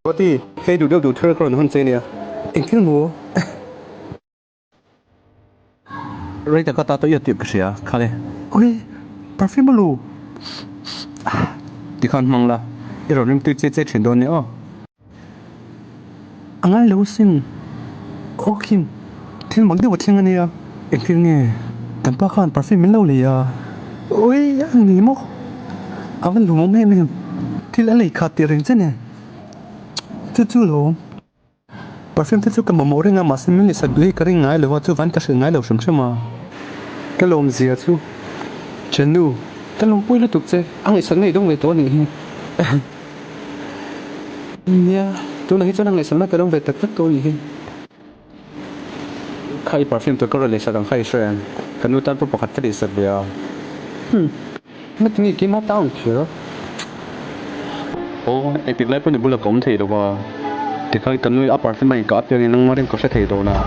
có thì hay đủ đủ thưa còn hơn thế nè anh cứ ngủ rồi ta có ta tới giờ tiệm cái gì à khá đấy ôi perfume luôn thì con mong là rồi nên tôi sẽ chuyển đồ nữa anh ấy lâu xin ok thì mặc đồ thiên anh à anh cứ nghe tầm bao con perfume mình lâu rồi à ôi anh nghĩ mốc anh vẫn luôn mong em thì lại lấy khát tiền chứ nè chú luôn perfume chú cầm một mẫu đấy mà xin mình sẽ đuổi cái ngay rồi chú vẫn cái sự ngay rồi xem mà cái lồng gì à chú chân nu cái lồng bôi là tục chứ anh ấy sáng nay đông về tối này nha tôi nói cho anh ấy sáng nay cái đông về tật tất tối này khai perfume tôi có rồi lấy sao đằng khai xem cái nút tan bọc hạt cái gì sệt bèo mất nghĩ cái mắt tao chưa ô em biết lấy bên này bữa là cũng thì đâu mà thì khai cái nuôi perfume này có tiền năng mà đem có sẽ thấy đâu nào